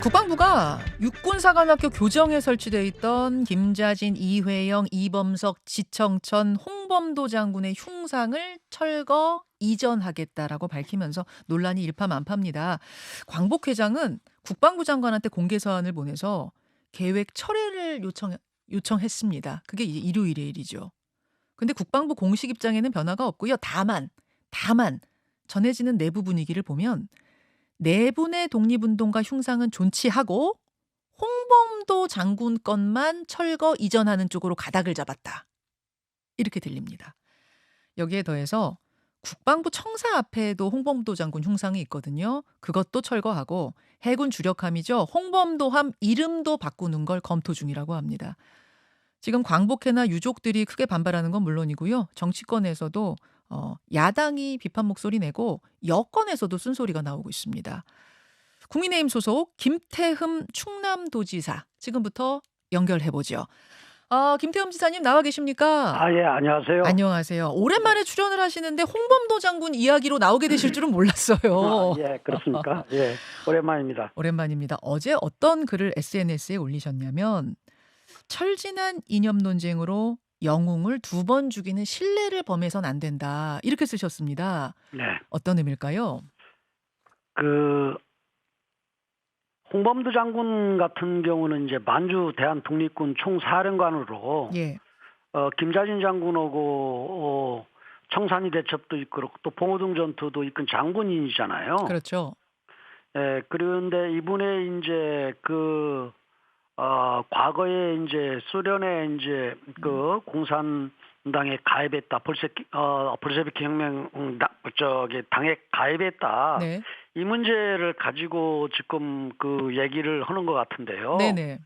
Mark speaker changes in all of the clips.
Speaker 1: 국방부가 육군사관학교 교정에 설치돼 있던 김자진, 이회영, 이범석, 지청천, 홍범도 장군의 흉상을 철거 이전하겠다라고 밝히면서 논란이 일파만파입니다. 광복 회장은 국방부 장관한테 공개 서한을 보내서 계획 철회를 요청했습니다. 그게 이제 일요일의 일이죠. 근데 국방부 공식 입장에는 변화가 없고요. 다만 전해지는 내부 분위기를 보면 네 분의 독립운동가 흉상은 존치하고 홍범도 장군 건만 철거 이전하는 쪽으로 가닥을 잡았다. 이렇게 들립니다. 여기에 더해서 국방부 청사 앞에도 홍범도 장군 흉상이 있거든요. 그것도 철거하고 해군 주력함이죠. 홍범도함 이름도 바꾸는 걸 검토 중이라고 합니다. 지금 광복회나 유족들이 크게 반발하는 건 물론이고요. 정치권에서도 야당이 비판 목소리 내고 여권에서도 쓴소리가 나오고 있습니다. 국민의힘 소속 김태흠 충남도지사 지금부터 연결해보죠. 김태흠 지사님 나와 계십니까?
Speaker 2: 예, 안녕하세요.
Speaker 1: 안녕하세요. 오랜만에 출연을 하시는데 홍범도 장군 이야기로 나오게 되실 줄은 몰랐어요.
Speaker 2: 예, 그렇습니까? 예, 오랜만입니다.
Speaker 1: 오랜만입니다. 어제 어떤 글을 SNS에 올리셨냐면 철진한 이념 논쟁으로 영웅을 두 번 죽이는 신뢰를 범해선 안 된다. 이렇게 쓰셨습니다.
Speaker 2: 네.
Speaker 1: 어떤 의미일까요?
Speaker 2: 홍범도 장군 같은 경우는 이제 만주 대한독립군 총사령관으로
Speaker 1: 예.
Speaker 2: 김자진 장군하고 청산리 대첩도 이끌었고 또 봉오동 전투도 이끈 장군인이잖아요.
Speaker 1: 그렇죠.
Speaker 2: 예, 그런데 이분의 이제 과거에 이제 소련에 이제 공산당에 가입했다. 볼셰비키 혁명 당에 가입했다.
Speaker 1: 네.
Speaker 2: 이 문제를 가지고 지금 얘기를 하는 것 같은데요.
Speaker 1: 네네.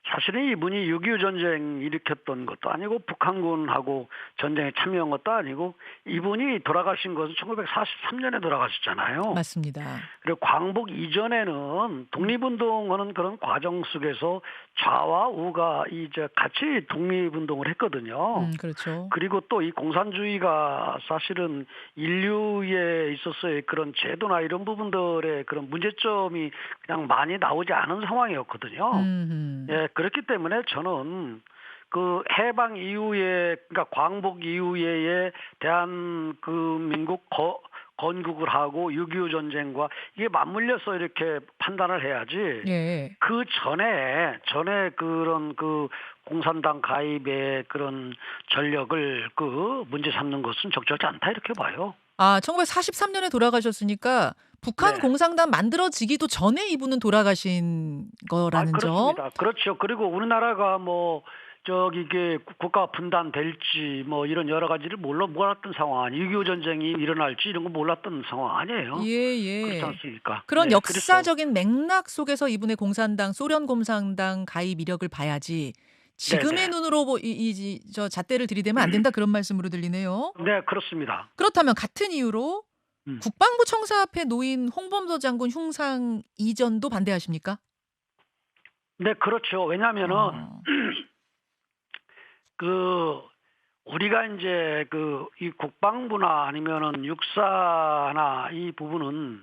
Speaker 2: 사실은 이분이 6.25 전쟁 일으켰던 것도 아니고 북한군하고 전쟁에 참여한 것도 아니고 이분이 돌아가신 것은 1943년에 돌아가셨잖아요.
Speaker 1: 맞습니다.
Speaker 2: 그리고 광복 이전에는 독립운동하는 그런 과정 속에서 좌와 우가 이제 같이 독립운동을 했거든요.
Speaker 1: 그렇죠.
Speaker 2: 그리고 또 이 공산주의가 사실은 인류에 있어서의 그런 제도나 이런 부분들의 그런 문제점이 그냥 많이 나오지 않은 상황이었거든요. 예, 그렇기 때문에 저는 해방 이후에, 그러니까 광복 이후에 대한민국 건국을 하고 6.25 전쟁과 이게 맞물려서 이렇게 판단을 해야지.
Speaker 1: 예.
Speaker 2: 그 전에 그런 공산당 가입의 그런 전력을 문제 삼는 것은 적절치 않다 이렇게 봐요.
Speaker 1: 1943년에 돌아가셨으니까 북한
Speaker 2: 네.
Speaker 1: 공산당 만들어지기도 전에 이분은 돌아가신 거라는 점.
Speaker 2: 그렇습니다. 그렇죠. 그리고 우리나라가 이게 국가 분단될지 이런 여러 가지를 몰랐던 상황 아니에요. 6.25 전쟁이 일어날지 이런 거 몰랐던 상황 아니에요.
Speaker 1: 예.
Speaker 2: 그렇지 않습니까?
Speaker 1: 그런
Speaker 2: 네,
Speaker 1: 역사적인 맥락 속에서 이분의 소련 공산당 가입 이력을 봐야지 지금의
Speaker 2: 네네.
Speaker 1: 눈으로 저 잣대를 들이대면 안 된다 그런 말씀으로 들리네요.
Speaker 2: 네, 그렇습니다.
Speaker 1: 그렇다면 같은 이유로 국방부 청사 앞에 놓인 홍범도 장군 흉상 이전도 반대하십니까?
Speaker 2: 네, 그렇죠. 왜냐하면은 우리가 이제 이 국방부나 아니면은 육사나 이 부분은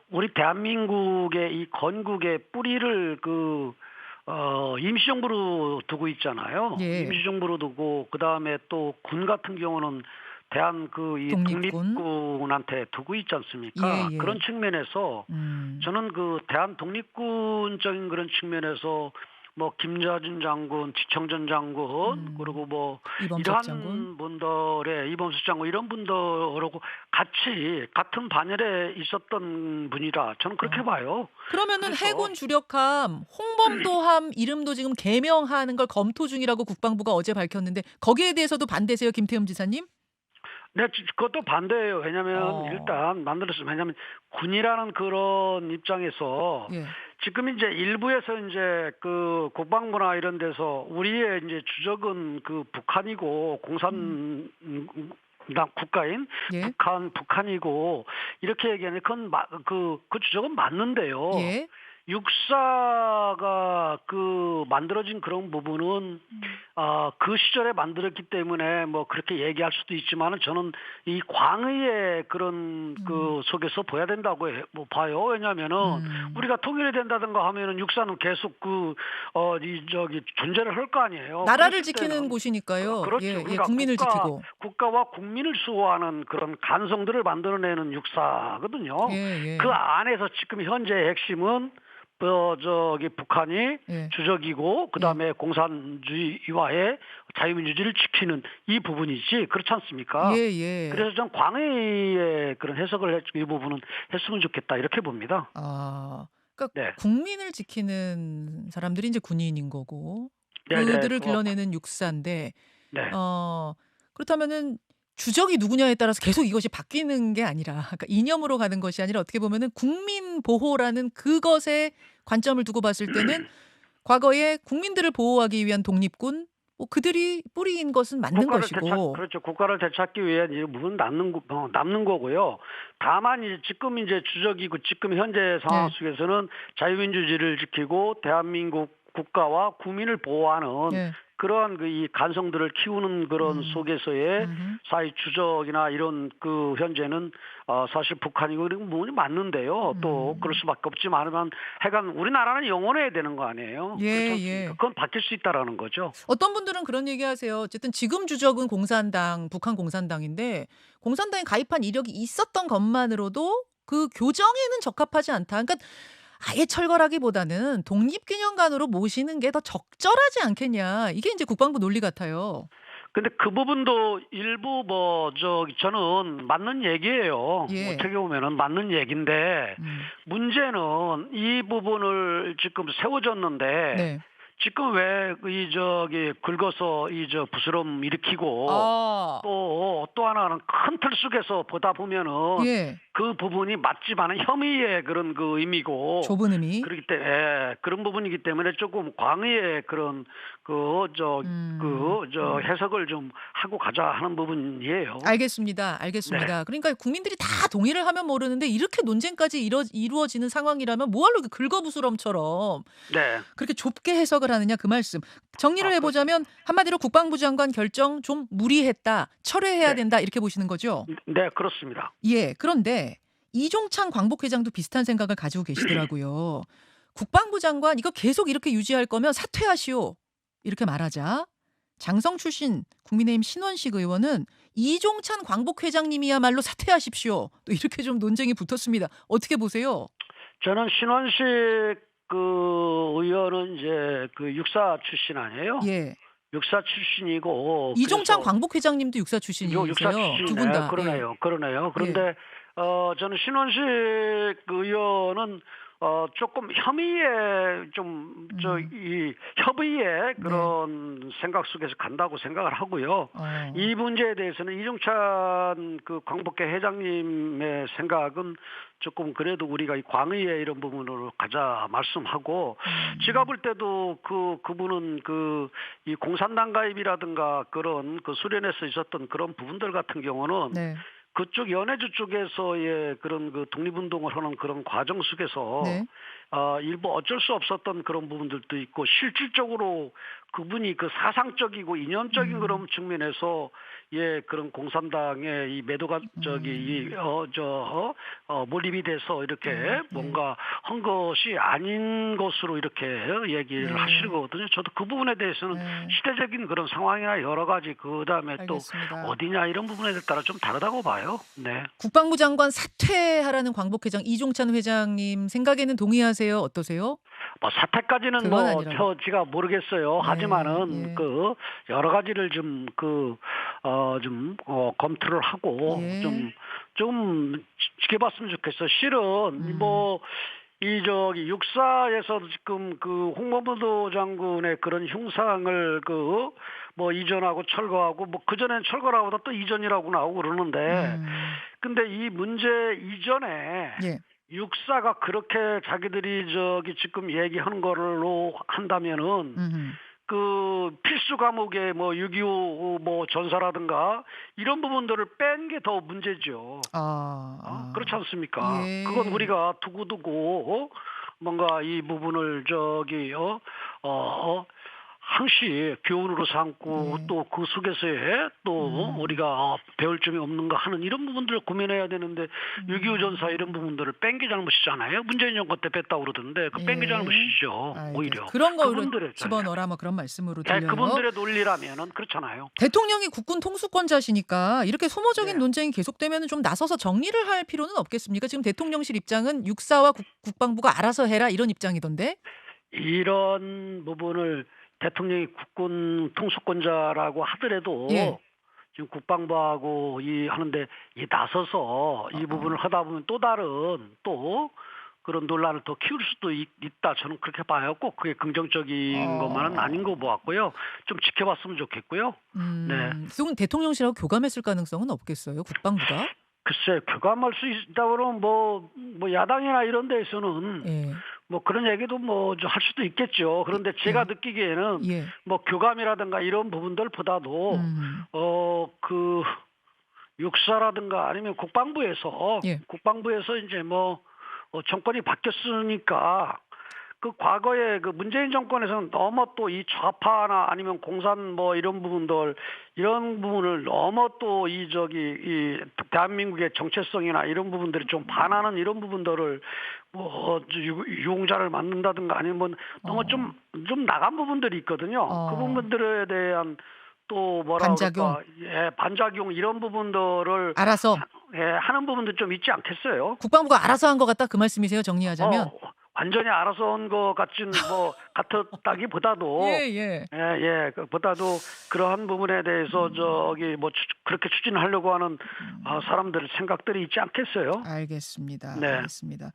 Speaker 2: 우리 대한민국의 이 건국의 뿌리를 임시정부로 두고 있잖아요.
Speaker 1: 예.
Speaker 2: 임시정부로 두고 그다음에 또 군 같은 경우는 이 독립군한테 두고 있지 않습니까?
Speaker 1: 예.
Speaker 2: 그런 측면에서 저는 대한 독립군적인 그런 측면에서 김자진 장군, 지청전 장군, 그리고
Speaker 1: 이범석
Speaker 2: 이러한
Speaker 1: 장군.
Speaker 2: 분들의 이범석 장군 이런 분들하고 같은 반열에 있었던 분이라 저는 그렇게 봐요.
Speaker 1: 그러면은 해군 주력함 홍범도함 이름도 지금 개명하는 걸 검토 중이라고 국방부가 어제 밝혔는데 거기에 대해서도 반대세요, 김태흠 지사님?
Speaker 2: 네, 그것도 반대예요. 왜냐하면 일단 왜냐하면 군이라는 그런 입장에서
Speaker 1: 예.
Speaker 2: 지금 이제 일부에서 이제 국방부나 이런 데서 우리의 이제 주적은 북한이고 공산당 국가인
Speaker 1: 예.
Speaker 2: 북한이고 이렇게 얘기하는 그건 그 주적은 맞는데요.
Speaker 1: 예.
Speaker 2: 육사가 그 만들어진 그런 부분은 그 시절에 만들었기 때문에 뭐 그렇게 얘기할 수도 있지만은 저는 이 광의의 그런
Speaker 1: 음.
Speaker 2: 그 속에서 보야 된다고 뭐 봐요. 왜냐하면은
Speaker 1: 음.
Speaker 2: 우리가 통일이 된다든가 하면은 육사는 계속 이 저기 존재를 할 거 아니에요.
Speaker 1: 나라를
Speaker 2: 그랬을
Speaker 1: 지키는
Speaker 2: 때는
Speaker 1: 곳이니까요.
Speaker 2: 그렇죠.
Speaker 1: 예, 예,
Speaker 2: 그러니까
Speaker 1: 국민을 지키고.
Speaker 2: 국가와 국민을 수호하는 그런 간성들을 만들어내는 육사거든요.
Speaker 1: 예,
Speaker 2: 그
Speaker 1: 예,
Speaker 2: 안에서 지금 현재 핵심은 저기 북한이
Speaker 1: 예,
Speaker 2: 주적이고
Speaker 1: 예.
Speaker 2: 그다음에 공산주의와의 자유민주주의를 지키는 이 부분이지 그렇지
Speaker 1: 예,
Speaker 2: 않습니까?
Speaker 1: 예.
Speaker 2: 그래서 전 광의의 그런 해석을 이 부분은 했으면 좋겠다 이렇게 봅니다.
Speaker 1: 아. 그러니까
Speaker 2: 네,
Speaker 1: 국민을 지키는 사람들이 이제 군인인 거고
Speaker 2: 네, 네,
Speaker 1: 그들을 길러내는 육사인데
Speaker 2: 네.
Speaker 1: 어 그렇다면은 주적이 누구냐에 따라서 계속 이것이 바뀌는 게 아니라 그러니까 이념으로 가는 것이 아니라 어떻게 보면은 국민 보호라는 그것에 관점을 두고 봤을 때는 과거에 국민들을 보호하기 위한 독립군 뭐 그들이 뿌리인 것은 맞는 것이고.
Speaker 2: 그렇죠. 국가를 되찾기 위한 일부분 남는 거고요. 다만 이제 지금 이제 주적이고 지금 현재 상황
Speaker 1: 네.
Speaker 2: 속에서는 자유민주주의를 지키고 대한민국 국가와 국민을 보호하는
Speaker 1: 네.
Speaker 2: 그러한 이 간성들을 키우는 그런
Speaker 1: 음.
Speaker 2: 속에서의
Speaker 1: 음흠.
Speaker 2: 사회 주적이나 이런 현재는 사실 북한이고 이런 부분이 맞는데요. 또 그럴
Speaker 1: 음.
Speaker 2: 수밖에 없지만 하여간 우리나라는 영원해야 되는 거 아니에요.
Speaker 1: 예,
Speaker 2: 그렇지 않습니까?
Speaker 1: 예.
Speaker 2: 그건 바뀔 수 있다라는 거죠.
Speaker 1: 어떤 분들은 그런 얘기하세요. 어쨌든 지금 주적은 공산당, 북한 공산당인데 공산당에 가입한 이력이 있었던 것만으로도 그 교정에는 적합하지 않다. 그러니까 아예 철거라기보다는 독립기념관으로 모시는 게 더 적절하지 않겠냐. 이게 이제 국방부 논리 같아요.
Speaker 2: 근데 그 부분도 일부 저는 맞는 얘기예요. 뭐
Speaker 1: 예.
Speaker 2: 어떻게 보면은 맞는 얘기인데
Speaker 1: 음.
Speaker 2: 문제는 이 부분을 지금 세워졌는데
Speaker 1: 네.
Speaker 2: 지금 왜 긁어서 부스럼 일으키고
Speaker 1: 아.
Speaker 2: 또 하나는 큰 틀 속에서 보다 보면은
Speaker 1: 예.
Speaker 2: 그 부분이 맞지만은 혐의의 그런 의미고
Speaker 1: 좁은 의미.
Speaker 2: 그렇기 때문에 그런 부분이기 때문에 조금 광의의 그런
Speaker 1: 음.
Speaker 2: 해석을 좀 하고 가자 하는 부분이에요.
Speaker 1: 알겠습니다.
Speaker 2: 네.
Speaker 1: 알겠습니다. 그러니까 국민들이 다 동의를 하면 모르는데 이렇게 논쟁까지 이루어지는 상황이라면 뭐하러 이렇게 긁어부스럼처럼
Speaker 2: 네.
Speaker 1: 그렇게 좁게 해석을 하느냐 그 말씀. 정리를 해보자면
Speaker 2: 그렇습니다.
Speaker 1: 한마디로 국방부 장관 결정 좀 무리했다. 철회해야
Speaker 2: 네.
Speaker 1: 된다. 이렇게 보시는 거죠?
Speaker 2: 네, 그렇습니다.
Speaker 1: 예. 그런데 이종찬 광복회장도 비슷한 생각을 가지고 계시더라고요. 국방부 장관 이거 계속 이렇게 유지할 거면 사퇴하시오. 이렇게 말하자 장성 출신 국민의힘 신원식 의원은 이종찬 광복회장님이야말로 사퇴하십시오. 또 이렇게 좀 논쟁이 붙었습니다. 어떻게 보세요?
Speaker 2: 저는 신원식 의원은 이제 육사 출신 아니에요?
Speaker 1: 예.
Speaker 2: 육사 출신이고
Speaker 1: 이종찬
Speaker 2: 그래서
Speaker 1: 광복회장님도 육사
Speaker 2: 육사
Speaker 1: 출신이세요. 두 분
Speaker 2: 출신이네.
Speaker 1: 다. 예.
Speaker 2: 그러네요.
Speaker 1: 예.
Speaker 2: 그런데 저는 신원식 의원은 조금 혐의의
Speaker 1: 음.
Speaker 2: 이 협의의
Speaker 1: 네.
Speaker 2: 그런 생각 속에서 간다고 생각을 하고요.
Speaker 1: 어.
Speaker 2: 이 문제에 대해서는 이종찬 광복회 회장님의 생각은 조금 그래도 우리가 이 광의의 이런 부분으로 가자 말씀하고 제가 볼 때도 그분은 이 공산당 가입이라든가 그런 수련회에서 있었던 그런 부분들 같은 경우는
Speaker 1: 네.
Speaker 2: 그쪽 연해주 쪽에서의 그런 독립운동을 하는 그런 과정 속에서
Speaker 1: 네.
Speaker 2: 일부 어쩔 수 없었던 그런 부분들도 있고 실질적으로 그분이 사상적이고 이념적인
Speaker 1: 음.
Speaker 2: 그런 측면에서 그런 공산당의 이 매도가
Speaker 1: 음.
Speaker 2: 몰입이 돼서 이렇게
Speaker 1: 예. 예.
Speaker 2: 뭔가 한 것이 아닌 것으로 이렇게 얘기를 하시는
Speaker 1: 네.
Speaker 2: 거거든요. 저도 그 부분에 대해서는
Speaker 1: 네.
Speaker 2: 시대적인 그런 상황이나 여러 가지 그다음에 또
Speaker 1: 알겠습니다.
Speaker 2: 어디냐 이런 부분에 따라 좀 다르다고 봐요. 네.
Speaker 1: 국방부 장관 사퇴하라는 광복회장 이종찬 회장님 생각에는 동의하세요? 어떠세요?
Speaker 2: 뭐 사태까지는
Speaker 1: 그건 아니라고.
Speaker 2: 제가 모르겠어요.
Speaker 1: 예.
Speaker 2: 하지만은
Speaker 1: 예.
Speaker 2: 여러 가지를 검토를 하고
Speaker 1: 예.
Speaker 2: 좀 지켜봤으면 좋겠어. 실은
Speaker 1: 음.
Speaker 2: 육사에서도 지금 홍범도 장군의 그런 흉상을 이전하고 철거하고 그전엔 철거라고보다 또 이전이라고 나오고 그러는데
Speaker 1: 음.
Speaker 2: 근데 이 문제 이전에
Speaker 1: 예.
Speaker 2: 육사가 그렇게 자기들이 지금 얘기하는 걸로 한다면은
Speaker 1: 음음.
Speaker 2: 필수 과목에 6.25 전사라든가 이런 부분들을 뺀 게 더 문제죠.
Speaker 1: 아. 아.
Speaker 2: 그렇지 않습니까? 그건
Speaker 1: 예.
Speaker 2: 우리가 두고두고 뭔가 이 부분을 항시 교훈으로 삼고
Speaker 1: 예.
Speaker 2: 또 그 속에서의 또 우리가 배울 점이 없는가 하는 이런 부분들을 고민해야 되는데 6.25 전사 이런 부분들을 뺀 게 잘못이잖아요. 문재인 정권 때 뺐다고 그러던데 그 뺀 게
Speaker 1: 예.
Speaker 2: 잘못이죠. 오히려.
Speaker 1: 그런 거를
Speaker 2: 그분들의
Speaker 1: 집어넣어라 뭐 그런 말씀으로
Speaker 2: 네,
Speaker 1: 들려요.
Speaker 2: 그분들의 논리라면은 그렇잖아요.
Speaker 1: 대통령이 국군 통수권자시니까 이렇게 소모적인
Speaker 2: 네.
Speaker 1: 논쟁이 계속되면 좀 나서서 정리를 할 필요는 없겠습니까? 지금 대통령실 입장은 육사와 국방부가 알아서 해라 이런 입장이던데.
Speaker 2: 이런 부분을 대통령이 국군 통수권자라고 하더라도
Speaker 1: 예.
Speaker 2: 지금 국방부하고 하는데 나서서 이 부분을 하다 보면 또 다른 또 그런 논란을 더 키울 수도 있다. 저는 그렇게 봐요. 꼭 그게 긍정적인 것만은 아닌 거 보았고요. 좀 지켜봤으면 좋겠고요. 네.
Speaker 1: 그럼 대통령실하고 교감했을 가능성은 없겠어요? 국방부가?
Speaker 2: 글쎄 교감할 수 있다고 그러면 뭐 야당이나 이런 데에서는
Speaker 1: 예.
Speaker 2: 뭐 그런 얘기도 뭐 할 수도 있겠죠. 그런데 제가 느끼기에는
Speaker 1: 예.
Speaker 2: 뭐 교감이라든가 이런 부분들보다도 그 육사라든가 아니면 국방부에서
Speaker 1: 예.
Speaker 2: 이제 정권이 바뀌었으니까 그 과거에 그 문재인 정권에서는 너무 또 이 좌파나 아니면 공산 뭐 이런 부분을 너무 또 이 대한민국의 정체성이나 이런 부분들이 좀 반하는 이런 부분들을 유공자를 만든다든가 아니면 너무 좀 나간 부분들이 있거든요. 그 부분들에 대한 또
Speaker 1: 반작용.
Speaker 2: 반작용 이런 부분들을
Speaker 1: 알아서
Speaker 2: 하는 부분도 좀 있지 않겠어요?
Speaker 1: 국방부가 알아서 한 것 같다 그 말씀이세요? 정리하자면.
Speaker 2: 완전히 알아서 한 것 같았다기보다도 그보다도 그러한 부분에 대해서 그렇게 추진하려고 하는 사람들의 생각들이 있지 않겠어요?
Speaker 1: 알겠습니다.
Speaker 2: 네.
Speaker 1: 알겠습니다.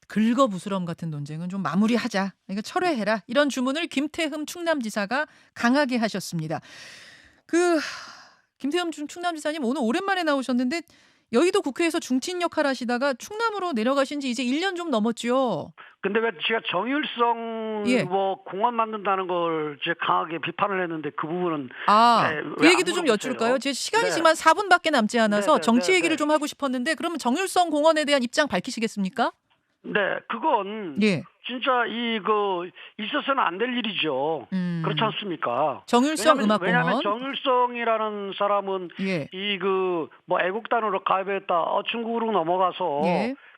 Speaker 1: 긁어부스럼 같은 논쟁은 좀 마무리하자. 그러니까 철회해라. 이런 주문을 김태흠 충남지사가 강하게 하셨습니다. 김태흠 충남지사님 오늘 오랜만에 나오셨는데 여의도 국회에서 중진 역할 하시다가 충남으로 내려가신 지 이제 1년 좀 넘었죠.
Speaker 2: 근데 왜 제가 정일성 공원 만든다는 걸 제가 강하게 비판을 했는데 그 부분은
Speaker 1: 그 얘기도 좀 여쭐까요? 제 시간이지만 4분밖에 남지 않아서 정치 얘기를 좀 하고 싶었는데 그러면 정일성 공원에 대한 입장 밝히시겠습니까?
Speaker 2: 네, 그건 진짜 있어서는 안 될 일이죠. 그렇지 않습니까?
Speaker 1: 정일성 음악공원.
Speaker 2: 왜냐하면 정일성이라는 사람은 애국단으로 가입했다. 중국으로 넘어가서.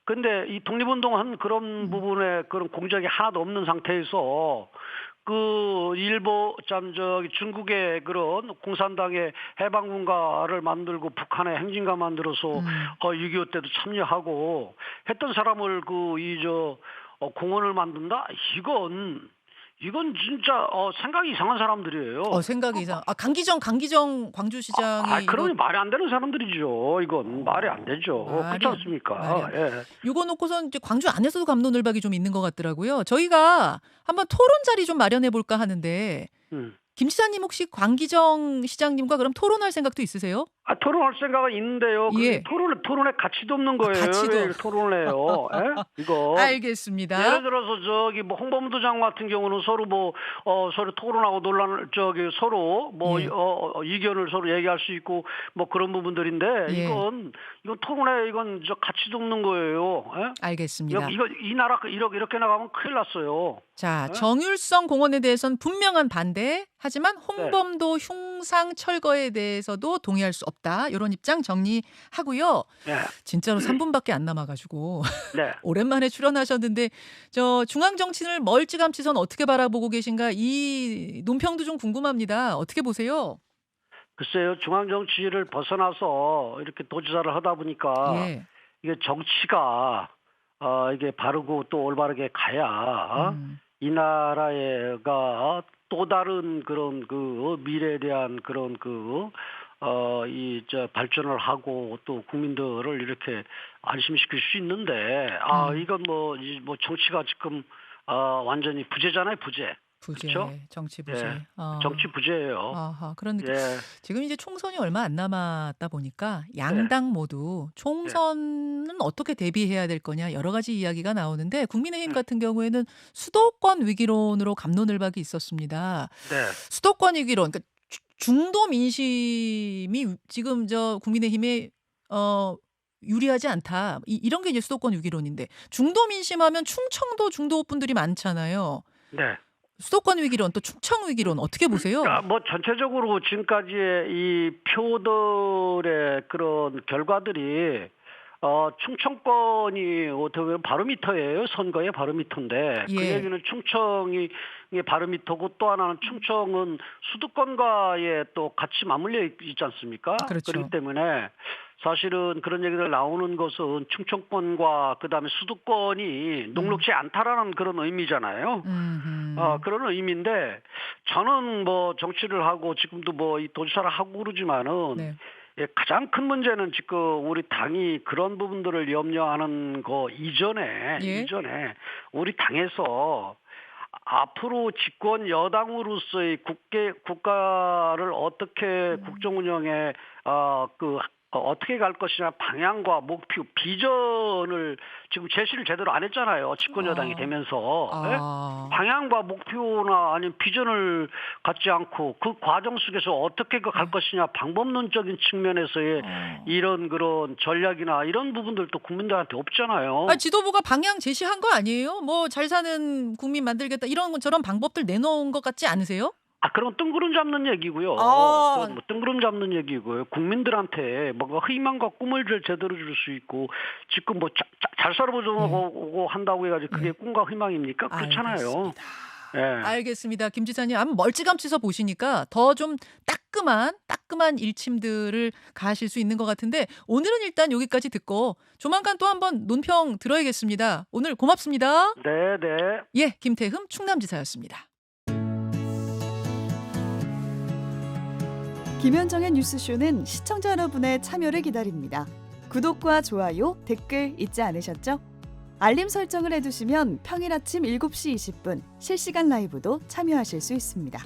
Speaker 2: 근데 이 독립운동한 그런 부분에 그런 공적이 하나도 없는 상태에서 중국의 그런 공산당의 해방군가를 만들고 북한의 행진가 만들어서 6.25 때도 참여하고 했던 사람을 공원을 만든다? 이건 진짜 생각이 이상한 사람들이에요.
Speaker 1: 생각이 이상. 강기정 광주시장이
Speaker 2: 그러면 말이 안 되는 사람들이죠. 이건 말이 안 되죠. 그렇지 않습니까?
Speaker 1: 이거 놓고선 이제 광주 안에서도 갑론을박이 좀 있는 것 같더라고요. 저희가 한번 토론 자리 좀 마련해 볼까 하는데 김 지사님 혹시 광기정 시장님과 그럼 토론할 생각도 있으세요?
Speaker 2: 토론할 생각은 있는데요. 토론에 가치도 없는 거예요. 왜 토론을 해요? 이거.
Speaker 1: 알겠습니다.
Speaker 2: 예를 들어서 홍범도 장관 같은 경우는 서로 서로 토론하고 논란을 서로 의견을 서로 얘기할 수 있고 그런 부분들인데 이건 토론에 가치도 없는 거예요.
Speaker 1: 알겠습니다.
Speaker 2: 이 나라 이렇게 나가면 큰일 났어요.
Speaker 1: 자, 정일성 공원에 대해서는 분명한 반대. 하지만 홍범도 흉상 철거에 대해서도 동의할 수 없다. 이런 입장 정리하고요. 진짜로 3분밖에 안 남아가지고 오랜만에 출연하셨는데 중앙 정치를 멀찌감치선 어떻게 바라보고 계신가 이 논평도 좀 궁금합니다. 어떻게 보세요?
Speaker 2: 글쎄요. 중앙 정치를 벗어나서 이렇게 도지사를 하다 보니까 이게 정치가 이게 바르고 또 올바르게 가야 이 나라가 또 다른 그런 미래에 대한 그런 발전을 하고 또 국민들을 이렇게 안심시킬 수 있는데 이건 정치가 지금 완전히 부재잖아요, 부재. 그렇죠?
Speaker 1: 정치 부재.
Speaker 2: 정치 부재예요.
Speaker 1: 그런 느낌. 지금 이제 총선이 얼마 안 남았다 보니까 양당 모두 총선은 어떻게 대비해야 될 거냐 여러 가지 이야기가 나오는데 국민의힘 같은 경우에는 수도권 위기론으로 갑론을박이 있었습니다. 수도권 위기론, 그러니까 중도 민심이 지금 국민의힘의 유리하지 않다. 이런 게 이제 수도권 위기론인데 중도 민심하면 충청도 중도 분들이 많잖아요.
Speaker 2: 네.
Speaker 1: 수도권 위기론 또 충청 위기론 어떻게 보세요?
Speaker 2: 뭐 전체적으로 지금까지의 이 표들의 그런 결과들이 충청권이 어떻게 보면 바로미터예요. 선거의 바로미터인데 그
Speaker 1: 예.
Speaker 2: 얘기는 충청이 바로미터고 또 하나는 충청은 수도권과의 또 같이 맞물려 있지 않습니까?
Speaker 1: 그렇죠.
Speaker 2: 그렇기 때문에 사실은 그런 얘기들 나오는 것은 충청권과 그다음에 수도권이 녹록지 않다라는 그런 의미잖아요. 그런 의미인데 저는 뭐 정치를 하고 지금도 뭐 이 도지사를 하고 그러지만은
Speaker 1: 네.
Speaker 2: 예, 가장 큰 문제는 지금 우리 당이 그런 부분들을 염려하는 거 이전에 우리 당에서 앞으로 집권 여당으로서의 국가를 어떻게 국정 운영에 어떻게 갈 것이냐 방향과 목표, 비전을 지금 제시를 제대로 안 했잖아요. 집권 여당이 되면서. 예? 방향과 목표나 아니면 비전을 갖지 않고 그 과정 속에서 어떻게 갈 것이냐 방법론적인 측면에서의 이런 그런 전략이나 이런 부분들도 국민들한테 없잖아요.
Speaker 1: 지도부가 방향 제시한 거 아니에요? 뭐 잘 사는 국민 만들겠다 이런 저런 방법들 내놓은 것 같지 않으세요?
Speaker 2: 그럼 뜬구름 잡는 얘기고요. 그건 뭐 뜬구름 잡는 얘기고요. 국민들한테 뭔가 희망과 꿈을 제대로 줄 수 있고 지금 뭐 잘 살아보자고 한다고 해가지고 그게 꿈과 희망입니까? 그렇잖아요.
Speaker 1: 알겠습니다. 알겠습니다. 김 지사님, 멀찌감치서 보시니까 더 좀 따끔한 일침들을 가하실 수 있는 것 같은데 오늘은 일단 여기까지 듣고 조만간 또 한번 논평 들어야겠습니다. 오늘 고맙습니다.
Speaker 2: 네.
Speaker 1: 예, 김태흠 충남지사였습니다.
Speaker 3: 김현정의 뉴스쇼는 시청자 여러분의 참여를 기다립니다. 구독과 좋아요, 댓글 잊지 않으셨죠? 알림 설정을 해두시면 평일 아침 7시 20분 실시간 라이브도 참여하실 수 있습니다.